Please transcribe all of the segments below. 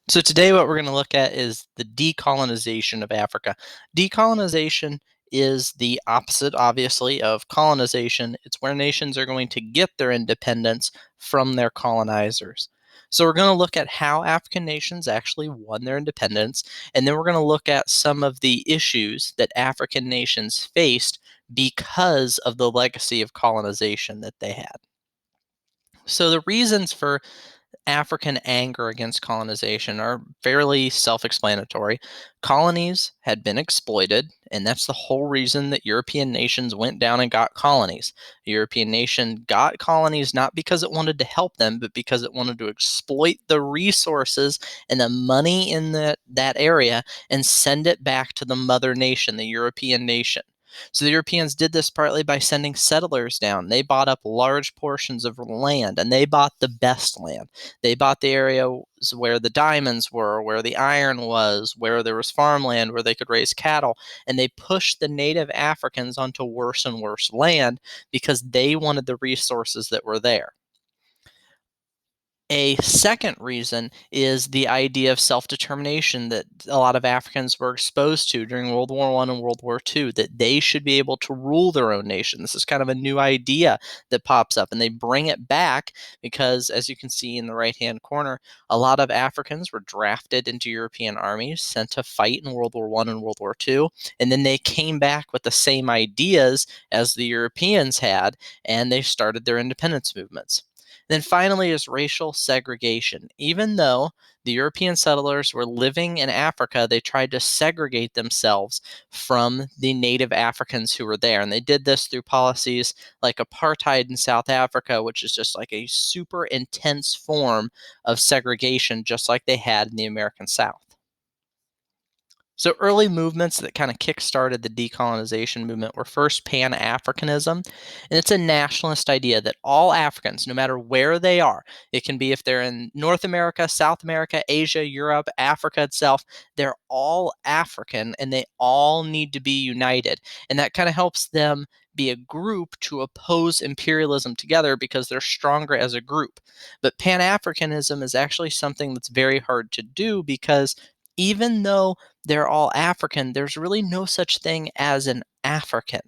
So today what we're going to look at is the decolonization of Africa. Decolonization is the opposite, obviously, of colonization. It's where nations are going to get their independence from their colonizers. So we're going to look at how African nations actually won their independence, and then we're going to look at some of the issues that African nations faced because of the legacy of colonization that they had. So the reasons for African anger against colonization are fairly self explanatory. Colonies had been exploited, and that's the whole reason that European nations went down and got colonies. The European nation got colonies not because it wanted to help them, but because it wanted to exploit the resources and the money in that area and send it back to the mother nation, the European nation. So the Europeans did this partly by sending settlers down. They bought up large portions of land, and they bought the best land. They bought the areas where the diamonds were, where the iron was, where there was farmland, where they could raise cattle, and they pushed the native Africans onto worse and worse land because they wanted the resources that were there. A second reason is the idea of self-determination that a lot of Africans were exposed to during World War I and World War II, that they should be able to rule their own nation. This is kind of a new idea that pops up, and they bring it back because, as you can see in the right-hand corner, a lot of Africans were drafted into European armies, sent to fight in World War I and World War II, and then they came back with the same ideas as the Europeans had, and they started their independence movements. Then finally is racial segregation. Even though the European settlers were living in Africa, they tried to segregate themselves from the native Africans who were there. And they did this through policies like apartheid in South Africa, which is just like a super intense form of segregation, just like they had in the American South. So early movements that kind of kick-started the decolonization movement were first Pan-Africanism, and it's a nationalist idea that all Africans, no matter where they are, it can be if they're in North America, South America, Asia, Europe, Africa itself, they're all African and they all need to be united. And that kind of helps them be a group to oppose imperialism together because they're stronger as a group. But Pan-Africanism is actually something that's very hard to do because even though they're all African, there's really no such thing as an African.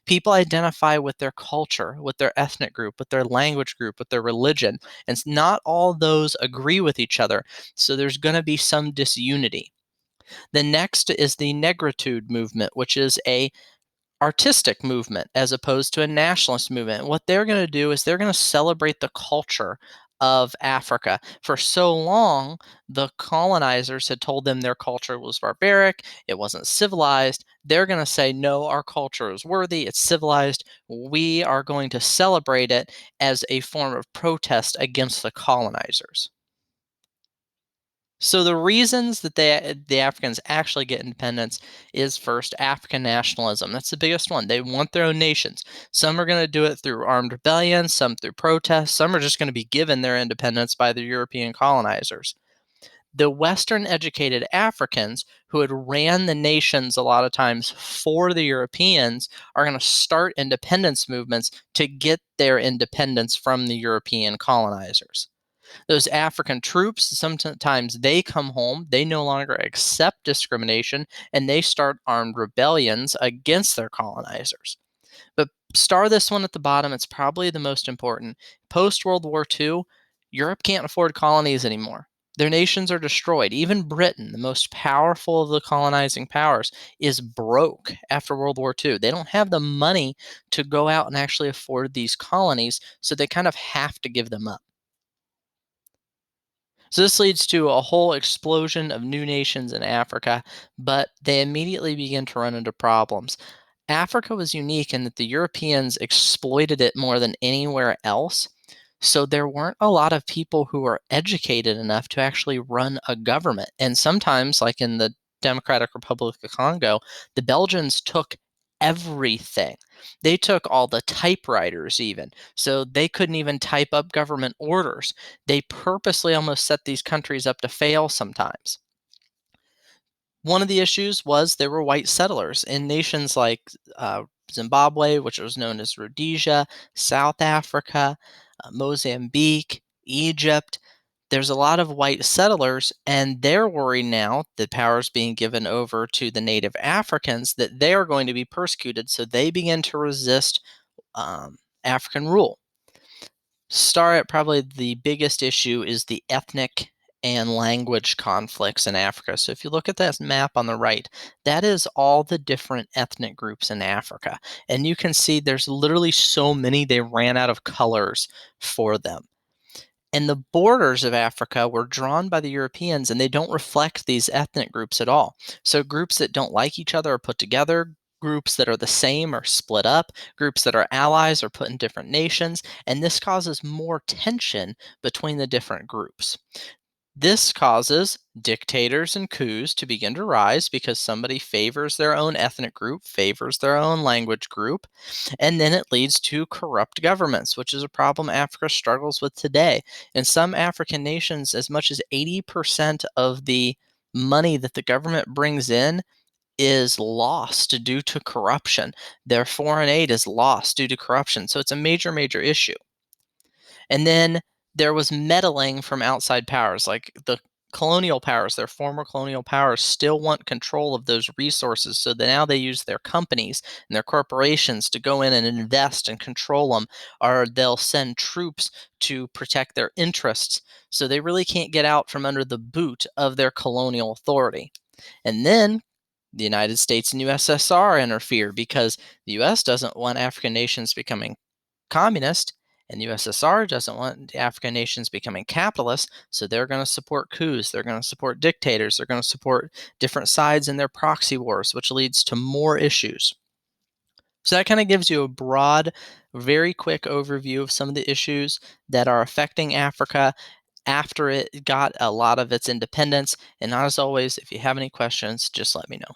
People identify with their culture, with their ethnic group, with their language group, with their religion, and not all those agree with each other. So there's going to be some disunity. The next is the negritude movement, which is a artistic movement as opposed to a nationalist movement. What they're going to do is they're going to celebrate the culture of Africa. For so long, the colonizers had told them their culture was barbaric, it wasn't civilized. They're going to say, no, our culture is worthy, it's civilized. We are going to celebrate it as a form of protest against the colonizers. So the reasons that the Africans actually get independence is first African nationalism. That's the biggest one. They want their own nations. Some are going to do it through armed rebellion, some through protests, some are just going to be given their independence by the European colonizers. The Western educated Africans who had ran the nations a lot of times for the Europeans are going to start independence movements to get their independence from the European colonizers. Those African troops, sometimes they come home, they no longer accept discrimination, and they start armed rebellions against their colonizers. But star this one at the bottom, it's probably the most important. Post World War II, Europe can't afford colonies anymore. Their nations are destroyed. Even Britain, the most powerful of the colonizing powers, is broke after World War II. They don't have the money to go out and actually afford these colonies, so they kind of have to give them up. So this leads to a whole explosion of new nations in Africa, but they immediately begin to run into problems. Africa was unique in that the Europeans exploited it more than anywhere else. So there weren't a lot of people who were educated enough to actually run a government. And sometimes, like in the Democratic Republic of Congo, the Belgians took everything. They took all the typewriters even. So they couldn't even type up government orders. They purposely almost set these countries up to fail sometimes. One of the issues was there were white settlers in nations like Zimbabwe, which was known as Rhodesia, South Africa, Mozambique, Egypt. there's a lot of white settlers, and they're worried now that power is being given over to the native Africans, that they are going to be persecuted, so they begin to resist African rule. Start probably the biggest issue is the ethnic and language conflicts in Africa. So if you look at that map on the right, that is all the different ethnic groups in Africa. And you can see there's literally so many, they ran out of colors for them. And the borders of Africa were drawn by the Europeans, and they don't reflect these ethnic groups at all. So groups that don't like each other are put together, groups that are the same are split up, groups that are allies are put in different nations, and this causes more tension between the different groups. This causes dictators and coups to begin to rise because somebody favors their own ethnic group, favors their own language group, and then it leads to corrupt governments, which is a problem Africa struggles with today. In some African nations, as much as 80% of the money that the government brings in is lost due to corruption. Their foreign aid is lost due to corruption. So it's a major, major issue. And then there was meddling from outside powers, like the colonial powers, their former colonial powers still want control of those resources. So that now they use their companies and their corporations to go in and invest and control them, or they'll send troops to protect their interests. So they really can't get out from under the boot of their colonial authority. And then the United States and USSR interfere because the US doesn't want African nations becoming communist, and the USSR doesn't want the African nations becoming capitalist, so they're going to support coups, they're going to support dictators, they're going to support different sides in their proxy wars, which leads to more issues. So that kind of gives you a broad, very quick overview of some of the issues that are affecting Africa after it got a lot of its independence. And as always, if you have any questions, just let me know.